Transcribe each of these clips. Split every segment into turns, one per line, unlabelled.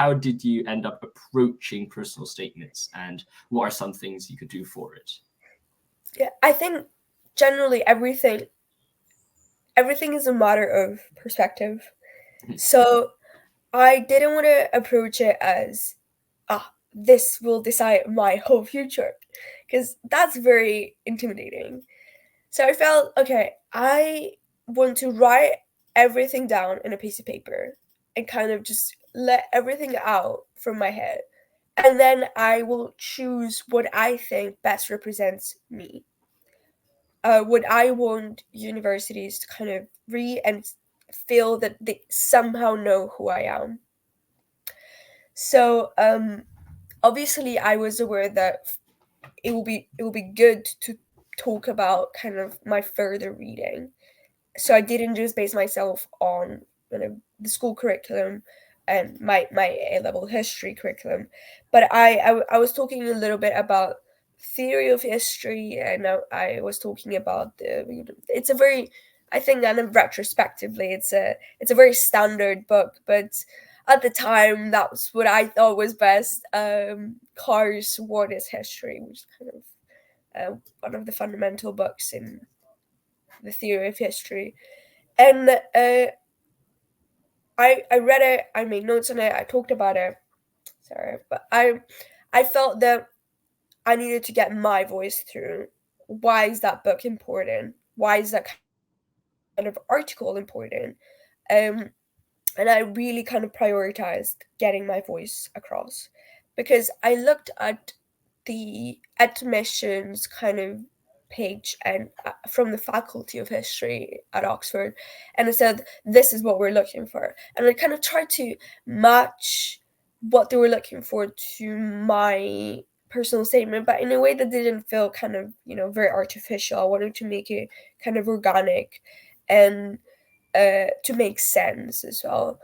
how did you end up approaching personal statements, and what are some things you could do for it?
Yeah, I think generally everything is a matter of perspective. So I didn't want to approach it as, this will decide my whole future, because that's very intimidating. So I felt, okay, I want to write everything down in a piece of paper and kind of just let everything out from my head. And then I will choose what I think best represents me. What I want universities to kind of read and feel that they somehow know who I am. So obviously I was aware that it will be good to talk about kind of my further reading. So I didn't just base myself on, the school curriculum and my A level history curriculum, but I was talking a little bit about theory of history, and I was talking about it's a very, I think, kind of retrospectively, it's a very standard book, but at the time that was what I thought was best. Cars, What is History, which is kind of one of the fundamental books in the theory of history. And I read it, I made notes on it, I talked about it. Sorry, but I felt that I needed to get my voice through. Why is that book important? Why is that kind of article important? Um, and I really kind of prioritized getting my voice across, because I looked at the admissions kind of page and from the faculty of history at Oxford, and it said this is what we're looking for, and I kind of tried to match what they were looking for to my personal statement, but in a way that didn't feel kind of, very artificial. I wanted to make it kind of organic and to make sense as well.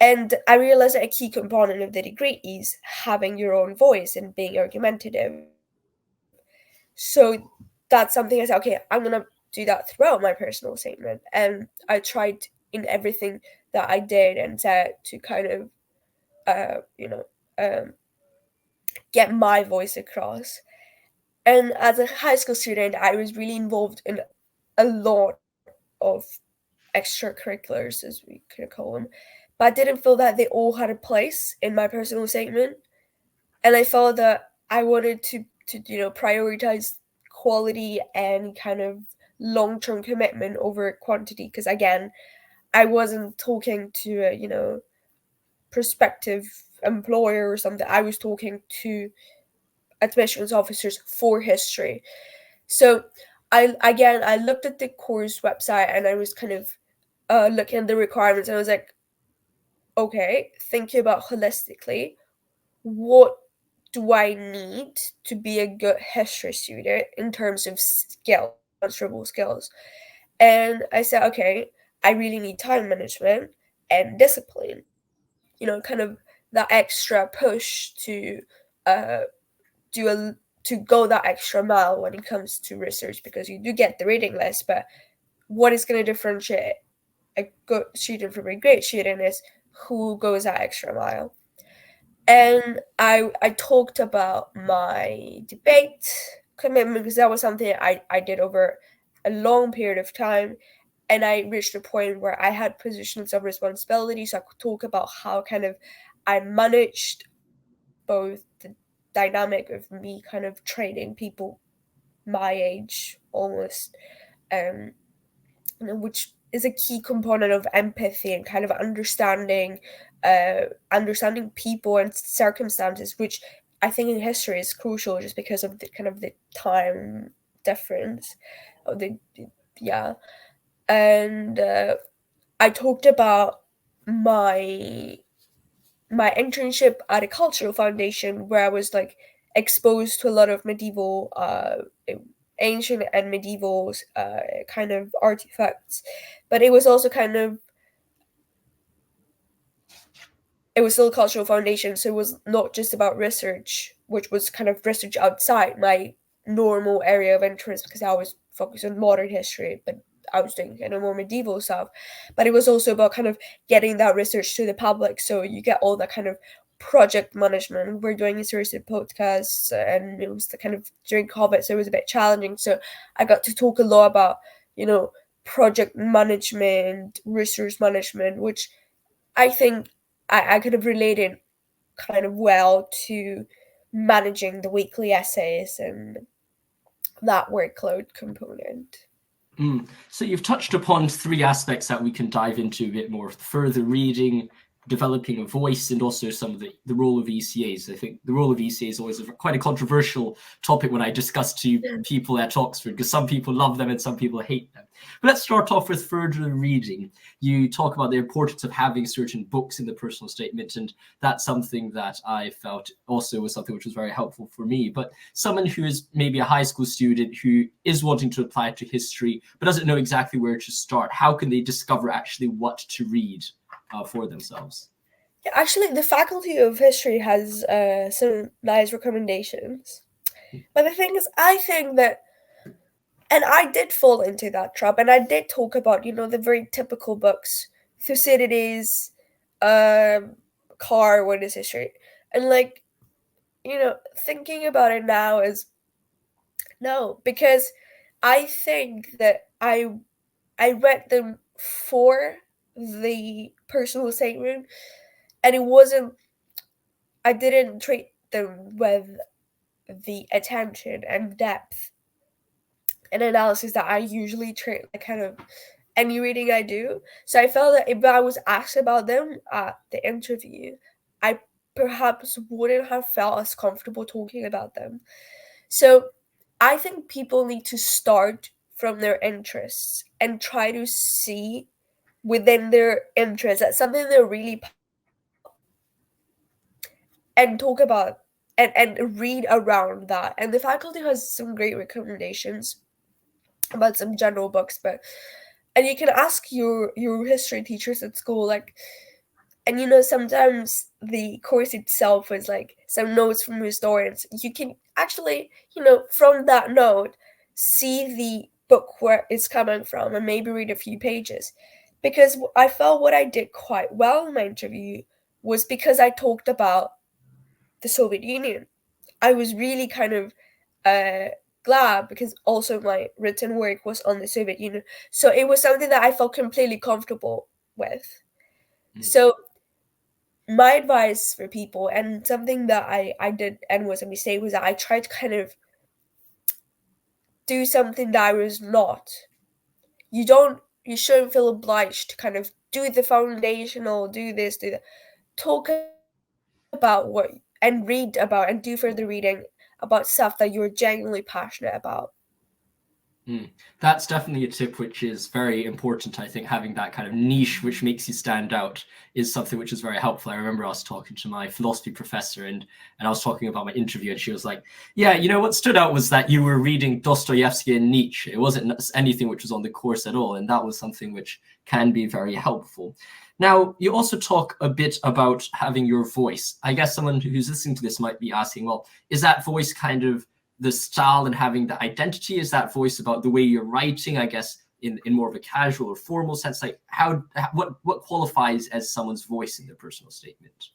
And I realized that a key component of the degree is having your own voice and being argumentative. So that's something I said, okay, I'm going to do that throughout my personal statement. And I tried in everything that I did and said to kind of, uh, you know, um, get my voice across. And as a high school student, I was really involved in a lot of extracurriculars, as we could call them. But I didn't feel that they all had a place in my personal statement. And I felt that I wanted to prioritize quality and kind of long-term commitment over quantity, because again, I wasn't talking to a prospective employer or something. I was talking to admissions officers for history. So I looked at the course website and I was kind of looking at the requirements, and I was like, okay, thinking about holistically, what do I need to be a good history student in terms of skills, transferable skills? And I said, okay, I really need time management and discipline. Kind of that extra push uh, do a to go that extra mile when it comes to research, because you do get the reading list, but what is going to differentiate a good student from a great student is who goes that extra mile. And I talked about my debate commitment, because that was something I did over a long period of time. And I reached a point where I had positions of responsibility, so I could talk about how kind of I managed both the dynamic of me kind of training people my age almost, um, which is a key component of empathy and kind of understanding people and circumstances, which I think in history is crucial just because of the kind of the time difference of yeah. And I talked about my my internship at a cultural foundation, where I was like exposed to a lot of medieval ancient and medieval kind of artifacts, but it was also kind of, it was still a cultural foundation, so it was not just about research, which was kind of research outside my normal area of interest, because I was focused on modern history, but I was doing kind of more medieval stuff. But it was also about kind of getting that research to the public, so you get all that kind of project management. We're doing a series of podcasts, and it was the kind of during COVID, so it was a bit challenging. So I got to talk a lot about, project management, resource management, which I think I could have related kind of well to managing the weekly essays and that workload component.
So you've touched upon three aspects that we can dive into a bit more: further reading, developing a voice, and also some of the role of ECAs. I think the role of ECA is always quite a controversial topic when I discuss to people at Oxford, because some people love them and some people hate them. But let's start off with further reading. You talk about the importance of having certain books in the personal statement, and that's something that I felt also was something which was very helpful for me. But someone who is maybe a high school student who is wanting to apply to history but doesn't know exactly where to start, how can they discover actually what to read for themselves?
Yeah, actually, the Faculty of History has some nice recommendations. But the thing is, I think that, and I did fall into that trap, and I did talk about, the very typical books, Thucydides, Carr, What is History? And, thinking about it now is no, because I think that I read them for the personal statement, and I didn't treat them with the attention and depth and analysis that I usually treat like kind of any reading I do. So I felt that if I was asked about them at the interview, I perhaps wouldn't have felt as comfortable talking about them. So I think people need to start from their interests and try to see within their interests that's something they're really passionate about, and talk about and read around that. And the faculty has some great recommendations about some general books, and you can ask your history teachers at school, like, and sometimes the course itself is like some notes from historians. You can actually, from that note, see the book where it's coming from and maybe read a few pages. Because I felt what I did quite well in my interview was because I talked about the Soviet Union. I was really kind of glad because also my written work was on the Soviet Union. So it was something that I felt completely comfortable with. So my advice for people, and something that I did and was a mistake, was that I tried to kind of do something that I was not. You shouldn't feel obliged to kind of do the foundational, do this, do that. Talk about what, and read about, and do further reading about stuff that you're genuinely passionate about.
That's definitely a tip which is very important. I think having that kind of niche which makes you stand out is something which is very helpful. I remember I was talking to my philosophy professor, and I was talking about my interview, and she was like, yeah, what stood out was that you were reading Dostoevsky and Nietzsche. It wasn't anything which was on the course at all, and that was something which can be very helpful. Now, you also talk a bit about having your voice. I guess someone who's listening to this might be asking, well, is that voice kind of the style and having the identity? Is that voice about the way you're writing, I guess, in more of a casual or formal sense? Like what qualifies as someone's voice in their personal statement?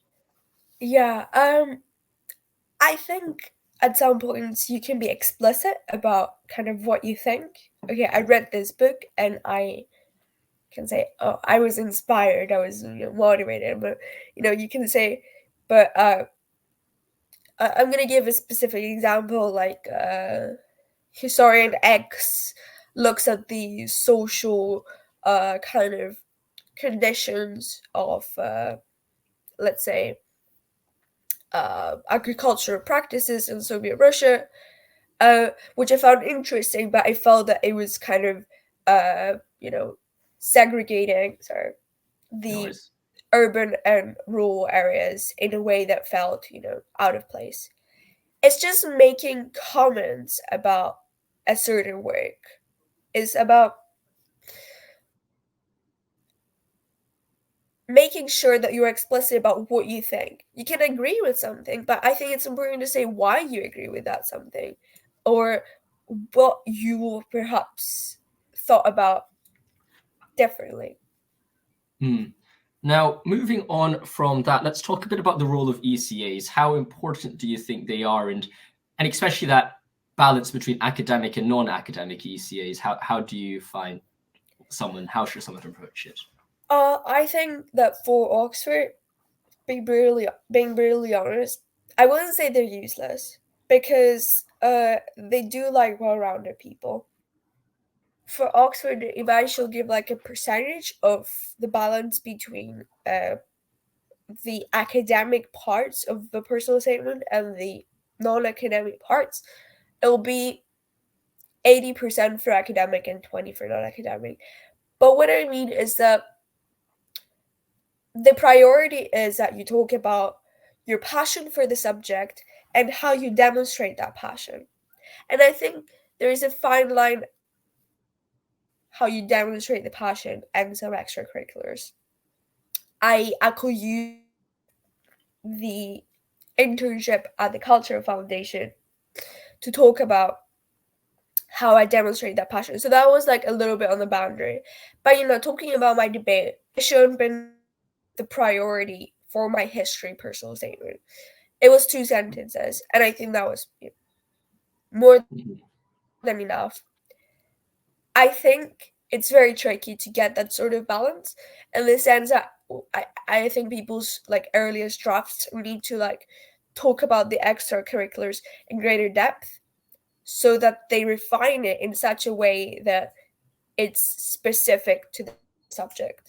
Yeah, I think at some points you can be explicit about kind of what you think. Okay, I read this book and I can say, oh, I was inspired, I was motivated, but you can say, but I'm gonna give a specific example, like historian X looks at the social kind of conditions of let's say agricultural practices in Soviet Russia, which I found interesting, but I felt that it was kind of segregating, sorry, the
Noise.
urban and rural areas in a way that felt out of place. It's just making comments about a certain work. It's about making sure that you're explicit about what you think. You can agree with something, but I think it's important to say why you agree with that something, or what you perhaps thought about differently.
Hmm. Now, moving on from that, let's talk a bit about the role of ECAs. How important do you think they are, and especially that balance between academic and non-academic ECAs? How do you find how should someone approach it?
I think that for Oxford, being brutally honest, I wouldn't say they're useless because they do like well-rounded people. For Oxford, if I shall give like a percentage of the balance between the academic parts of the personal statement and the non-academic parts, it'll be 80% for academic and 20 for non-academic. But what I mean is that the priority is that you talk about your passion for the subject and how you demonstrate that passion. And I think there is a fine line how you demonstrate the passion and some extracurriculars. I could use the internship at the Cultural Foundation to talk about how I demonstrate that passion. So that was like a little bit on the boundary. But talking about my debate, it shouldn't have been the priority for my history personal statement. It was 2 sentences, and I think that was more than enough. I think it's very tricky to get that sort of balance in the sense that I think people's like earliest drafts need to like talk about the extracurriculars in greater depth so that they refine it in such a way that it's specific to the subject.